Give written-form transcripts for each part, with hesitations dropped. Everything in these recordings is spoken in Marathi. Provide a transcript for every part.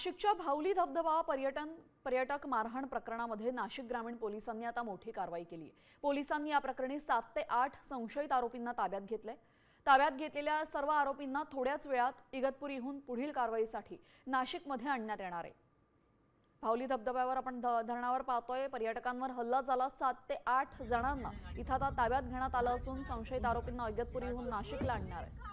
नाशिकच्या भावली धबधबा पर्यटक मारहाण प्रकरणामध्ये नाशिक ग्रामीण पोलिसांनी आता मोठी कारवाई केली आहे। पोलिसांनी या प्रकरणी 7 ते 8 संशयित आरोपींना ताब्यात घेतले। ताब्यात घेतलेल्या सर्व आरोपींना थोड्याच वेळात इगतपुरीहून पुढील कारवाईसाठी नाशिकमध्ये आणण्यात येणार आहे। भावली धबधब्यावर आपण धरणावर पाहतोय, पर्यटकांवर हल्ला झाला। 7 ते 8 जणांना इथं आता ताब्यात घेण्यात आलं असून संशयित आरोपींना इगतपुरीहून नाशिकला आणणार आहे।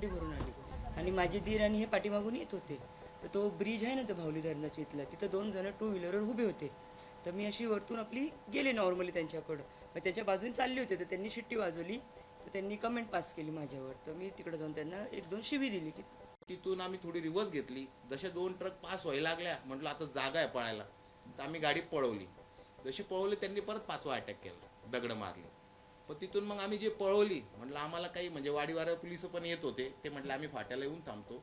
भरून आली आणि माझे दीर आणि हे पाठीमागून येत होते। तर तो ब्रिज आहे ना, तो भावली धरणाच्या इथला, तिथं 2 जण 2 व्हीलरवर उभे होते। तर मी अशी वरतून आपली गेले नॉर्मली त्यांच्याकडं, मग त्यांच्या बाजूने चालले होते। तर त्यांनी शिट्टी वाजवली, तर त्यांनी कमेंट पास केली माझ्यावर। तर मी तिकडे जाऊन त्यांना 1-2 शिवी दिली की तिथून आम्ही थोडी रिव्हर्स घेतली। जसे 2 ट्रक पास व्हायला लागल्या, म्हटलं आता जागा आहे पळायला, तर आम्ही गाडी पळवली। जशी पळवली त्यांनी परत 5वा अटॅक केला, दगड मारली। पण तिथून मग आम्ही जे पळवली, म्हटलं आम्हाला काही म्हणजे वाडीवारा पोलिस पण येत होते। ते म्हटलं आम्ही फाट्याला येऊन थांबतो,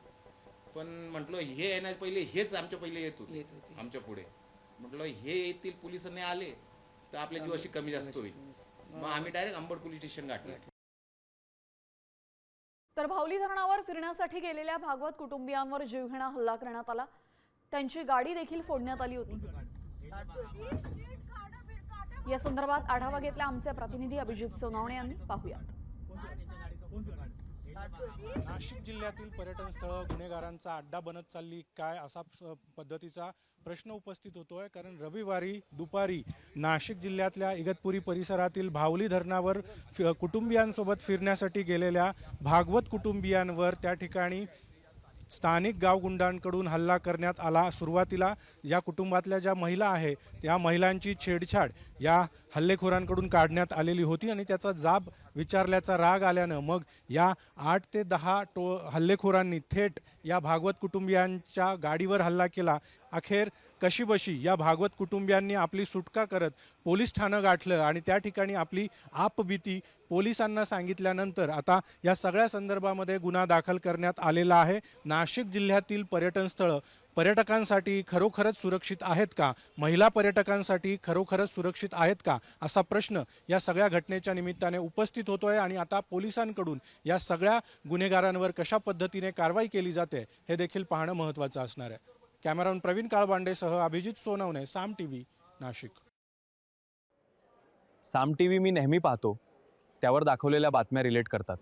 पण म्हटलं हे येण्यात पहिले हेच आमच्या पहिले येत होते आमच्या पुढे। म्हटलं हे येतील, पोलिसांनी आले तर आपल्या जीवाशी कमी जास्त होईल। मग आम्ही डायरेक्ट अंबड पोलीस स्टेशन गाठलं। तर भावली धरणावर फिरण्यासाठी गेलेल्या भागवत कुटुंबियांवर जीवघेणा हल्ला करण्यात आला। त्यांची गाडी देखील फोडण्यात आली होती। या संदर्भात आढावा घेतला आमचे प्रतिनिधी अभिजित सोनवणे यांनी। पाहूयात। नाशिक जिल्ह्यातील पर्यटन स्थळं गुन्हेगारांचा अड्डा बनत चालली काय, असा पद्धतीचा प्रश्न उपस्थित होतोय। कारण रविवारी दुपारी नाशिक जिल्ह्यातल्या इगतपुरी परिसरातील भावली धरणावर कुटुंबियांसोबत फिरण्यासाठी गेलेल्या भागवत कुटुंबियांवर त्या ठिकाणी स्थानिक गावगुंडांकडून हल्ला करण्यात आला। सुरुवातीला या कुटुंबातल्या ज्या महिला आहे त्या महिलांची छेडछाड या हल्लेखोरांकडून काढण्यात आलेली होती आणि त्याचा जाब विचारल्याचा राग आल्यानं मग या 8 ते 10 हल्लेखोरांनी थेट या भागवत कुटुंबियांच्या गाडीवर हल्ला केला। अखेर कशीबशी या भागवत कुटुंबियांनी आपली सुटका करत पोलीस ठाणं गाठलं आणि त्या ठिकाणी आपली आपबीती पोलिसांना सांगितल्यानंतर आता या सगळ्या संदर्भामध्ये गुन्हा दाखल करण्यात आलेला आहे। नाशिक जिल्ह्यातील पर्यटन स्थळं पर्यटकांसाठी खरोखरच सुरक्षित आहेत का, महिला पर्यटकांसाठी खरोखरच सुरक्षित आहेत का, असा प्रश्न या सगळ्या घटनेच्या निमित्ताने उपस्थित होतोय। आणि आता पोलिसांकडून या सगळ्या गुन्हेगारांवर कशा पद्धतीने कारवाई केली जाते हे देखील पाहणं महत्त्वाचं असणार आहे। कॅमेरामन प्रवीण काळबांडेसह अभिजित सोनवणे, साम टीव्ही, नाशिक। साम टीव्ही मी नेहमी पाहतो, त्यावर दाखवलेल्या बातम्या रिलेट करतात।